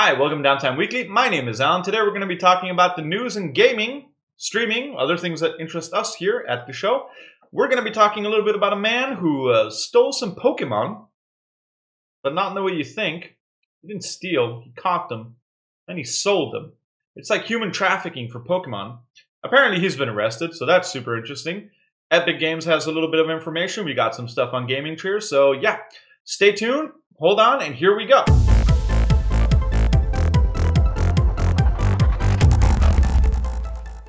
Hi, welcome to Downtime Weekly. My name is Allan. Today we're going to be talking about the news in gaming, streaming, other things that interest us here at the show. We're going to be talking a little bit about a man who stole some Pokémon, but not in the way you think. He didn't steal, he caught them, and he sold them. It's like human trafficking for Pokémon. Apparently he's been arrested, so that's super interesting. EpicGames has a little bit of information. We got some stuff on Gaming Cheers, so yeah, stay tuned, hold on, and here we go.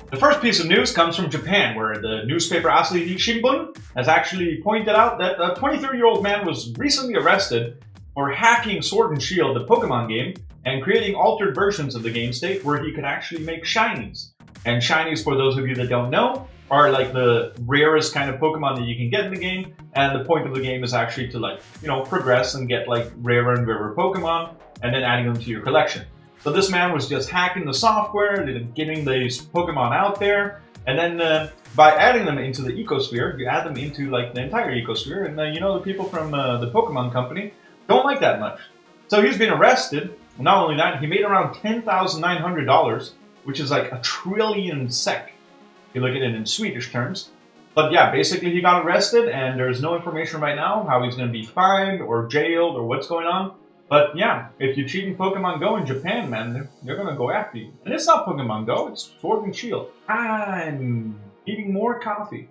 The first piece of news comes from Japan, where the newspaper Asahi Shimbun has actually pointed out that a 23-year-old man was recently arrested for hacking Sword and Shield, the Pokemon game, and creating altered versions of the game state where he could actually make Shinies. And Shinies, for those of you that don't know, are like the rarest kind of Pokemon that you can get in the game, and the point of the game is actually to progress and get like rarer and rarer Pokemon, and then adding them to your collection. So this man was just hacking the software, getting these Pokemon out there, and then by adding them into the ecosphere, you add them into like the entire ecosphere, and the people from the Pokemon company don't like that much. So he's been arrested. Not only that, he made around $10,900, which is like 1 trillion SEK, if you look at it in Swedish terms. But yeah, basically he got arrested, and there's no information right now how he's going to be fined or jailed or what's going on. But yeah, if you cheat in Pokemon Go in Japan, man, they're going to go after you. And it's not Pokemon Go, it's Sword and Shield. I'm eating more coffee.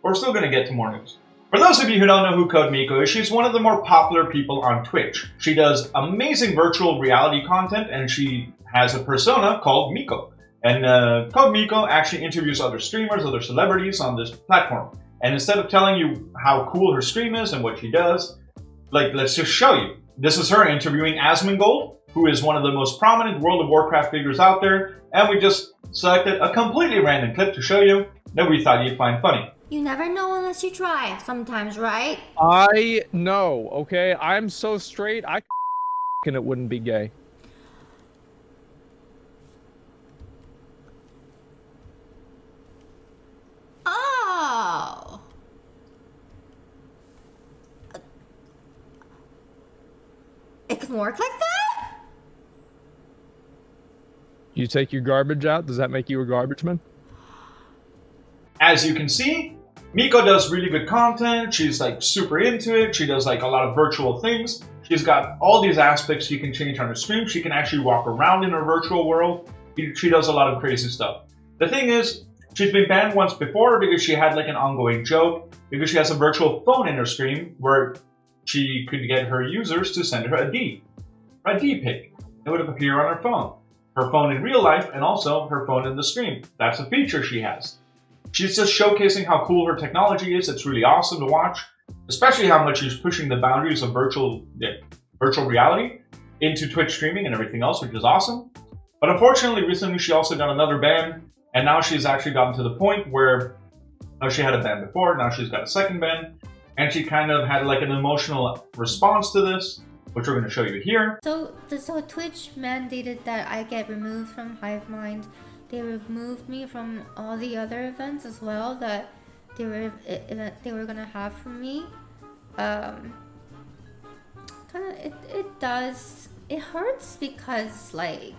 We're still going to get to more news. For those of you who don't know who CodeMiko is, she's one of the more popular people on Twitch. She does amazing virtual reality content, and she has a persona called Miko. And CodeMiko actually interviews other streamers, other celebrities on this platform. And instead of telling you how cool her stream is and what she does, let's just show you. This is her interviewing Asmongold, who is one of the most prominent World of Warcraft figures out there, and we just selected a completely random clip to show you that we thought you'd find funny. You never know unless you try sometimes, right? I know, okay? I'm so straight, and it wouldn't be gay. Oh! It can work like that? You take your garbage out, does that make you a garbage man? As you can see, Miko does really good content. She's like super into it. She does like a lot of virtual things. She's got all these aspects she can change on her stream. She can actually walk around in her virtual world. She does a lot of crazy stuff. The thing is, she's been banned once before because she had like an ongoing joke, because she has a virtual phone in her stream where she could get her users to send her a D pic. It would appear on her phone. Her phone in real life, and also her phone in the stream. That's a feature she has. She's just showcasing how cool her technology is. It's really awesome to watch, especially how much she's pushing the boundaries of virtual reality into Twitch streaming and everything else, which is awesome. But unfortunately, recently she also got another ban, and now she's actually gotten to the point where she had a ban before, now she's got a second ban, and she kind of had like an emotional response to this, which we're going to show you here. So Twitch mandated that I get removed from Hivemind. They removed me from all the other events as well that they were gonna have for me. It hurts because like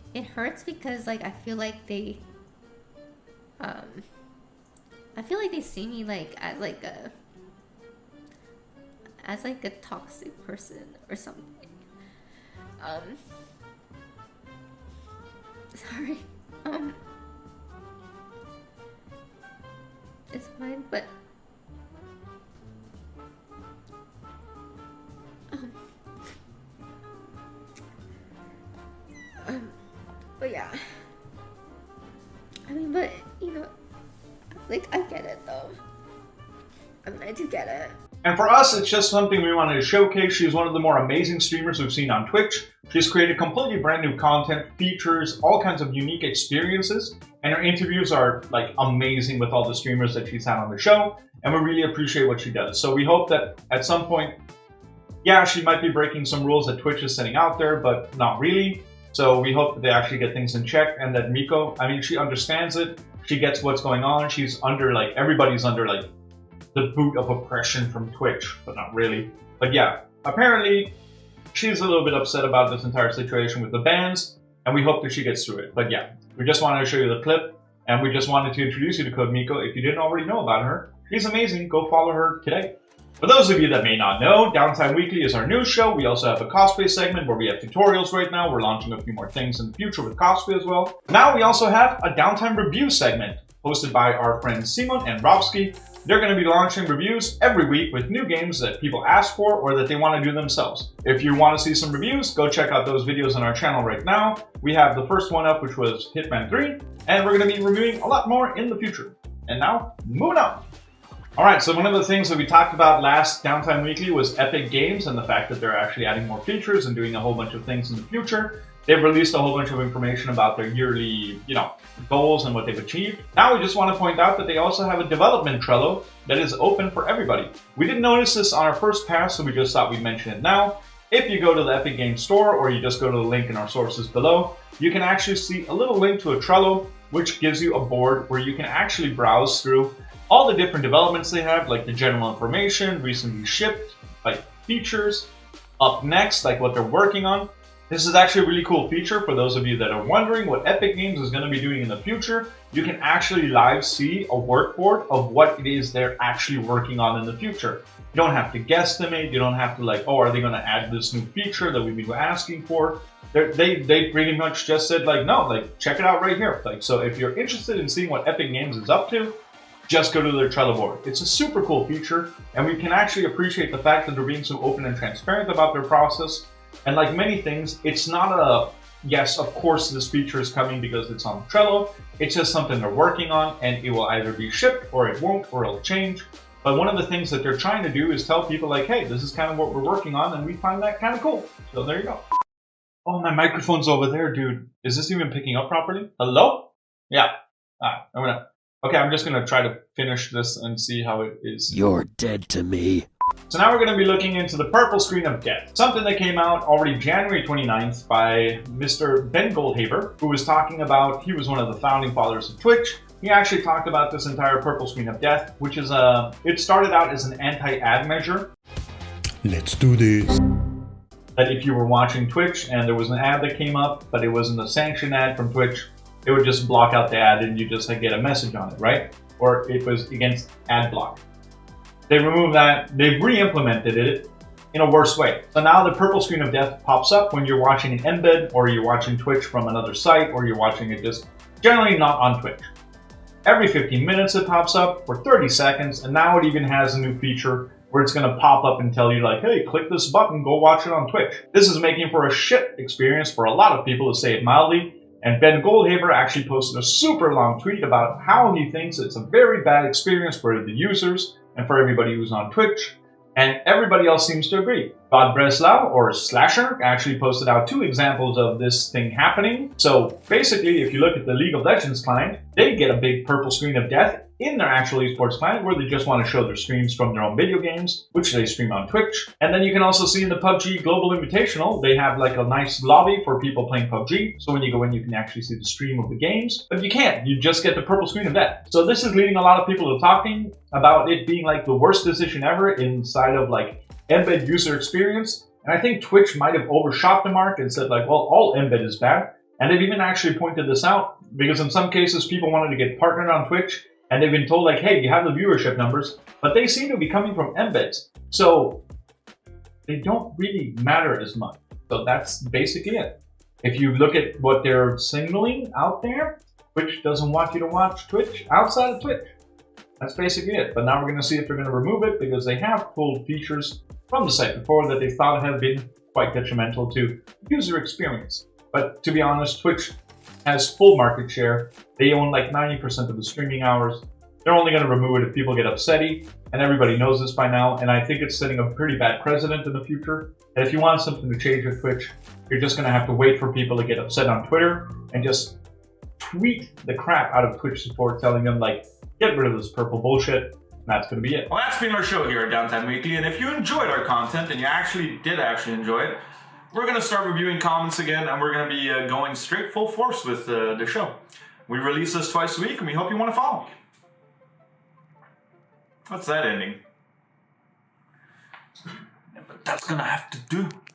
I feel like they see me like as a toxic person or something. Sorry. It's fine, but but yeah. I mean, but I get it though. I mean, I do get it. And for us, it's just something we wanted to showcase. She's one of the more amazing streamers we've seen on Twitch. She's created completely brand new content, features, all kinds of unique experiences. And her interviews are like amazing with all the streamers that she's had on the show. And we really appreciate what she does. So we hope that at some point, yeah, she might be breaking some rules that Twitch is setting out there, but not really. So we hope that they actually get things in check, and that Miko, I mean, she understands it. She gets what's going on. She's under everybody's under the boot of oppression from Twitch, but not really. But yeah, apparently She's a little bit upset about this entire situation with the bans, and we hope that she gets through it. But yeah, we just wanted to show you the clip, and we just wanted to introduce you to CodeMiko. If you didn't already know about her, she's amazing. Go follow her today. For those of you that may not know, Downtime Weekly is our news show. We also have a cosplay segment where we have tutorials right now. We're launching a few more things in the future with cosplay as well. Now we also have a Downtime review segment hosted by our friends Simon and Robski. They're going to be launching reviews every week with new games that people ask for or that they want to do themselves. If you want to see some reviews, go check out those videos on our channel right now. We have the first one up, which was Hitman 3, and we're going to be reviewing a lot more in the future. And now, moving on. Alright, so one of the things that we talked about last Downtime Weekly was EpicGames and the fact that they're actually adding more features and doing a whole bunch of things in the future. They've released a whole bunch of information about their yearly, goals and what they've achieved. Now we just want to point out that they also have a development Trello that is open for everybody. We didn't notice this on our first pass, so we just thought we'd mention it now. If you go to the Epic Games Store or you just go to the link in our sources below, you can actually see a little link to a Trello, which gives you a board where you can actually browse through all the different developments they have, like the general information, recently shipped, like features, up next, like what they're working on. This is actually a really cool feature for those of you that are wondering what Epic Games is going to be doing in the future. You can actually live see a work board of what it is they're actually working on in the future. You don't have to guesstimate. You don't have to are they going to add this new feature that we've been asking for? They pretty much just said no, check it out right here. So if you're interested in seeing what Epic Games is up to, just go to their Trello board. It's a super cool feature, and we can actually appreciate the fact that they're being so open and transparent about their process. And like many things, it's not a, yes, of course this feature is coming because it's on Trello. It's just something they're working on, and it will either be shipped, or it won't, or it'll change. But one of the things that they're trying to do is tell people hey, this is kind of what we're working on, and we find that kind of cool. So there you go. Oh, my microphone's over there, dude. Is this even picking up properly? Hello? Yeah. Okay, I'm just going to try to finish this and see how it is. You're dead to me. So now we're going to be looking into the purple screen of death. Something that came out already January 29th by Mr. Ben Goldhaber, who was talking about, he was one of the founding fathers of Twitch. He actually talked about this entire purple screen of death, which is it started out as an anti-ad measure. Let's do this. That if you were watching Twitch and there was an ad that came up, but it wasn't a sanctioned ad from Twitch, it would just block out the ad and you just get a message on it, right? Or it was against ad block. They removed that, they've re-implemented it in a worse way. So now the purple screen of death pops up when you're watching an embed, or you're watching Twitch from another site, or you're watching it just generally not on Twitch. Every 15 minutes it pops up for 30 seconds, and now it even has a new feature where it's going to pop up and tell you hey, click this button, go watch it on Twitch. This is making for a shit experience for a lot of people, to say it mildly. And Ben Goldhaber actually posted a super long tweet about how he thinks it's a very bad experience for the users and for everybody who's on Twitch. And everybody else seems to agree. God Breslau, or Slasher, actually posted out 2 examples of this thing happening. So basically, if you look at the League of Legends client, they get a big purple screen of death in their actual esports client, where they just want to show their streams from their own video games, which they stream on Twitch. And then you can also see in the PUBG Global Invitational, they have a nice lobby for people playing PUBG. So when you go in, you can actually see the stream of the games, but you can't. You just get the purple screen of death. So this is leading a lot of people to talking about it being the worst decision ever inside of embed user experience. And I think Twitch might have overshot the mark and said well, all embed is bad. And they've even actually pointed this out, because in some cases people wanted to get partnered on Twitch, and they've been told hey, you have the viewership numbers, but they seem to be coming from embeds. So they don't really matter as much. So that's basically it. If you look at what they're signaling out there, Twitch doesn't want you to watch Twitch outside of Twitch. That's basically it. But now we're going to see if they're going to remove it, because they have pulled features from the site before that they thought have been quite detrimental to user experience. But to be honest, Twitch has full market share. They own 90% of the streaming hours. They're only going to remove it if people get upsetty, and everybody knows this by now, and I think it's setting a pretty bad precedent in the future. And if you want something to change with Twitch, you're just going to have to wait for people to get upset on Twitter and just tweet the crap out of Twitch support, telling them get rid of this purple bullshit. And that's going to be it. Well, that's been our show here at Downtime Weekly, and if you enjoyed our content, and you did enjoy it, we're going to start reviewing comments again, and we're going to be going straight full force with the show. We release this twice a week, and we hope you want to follow. What's that ending? Yeah, but that's going to have to do.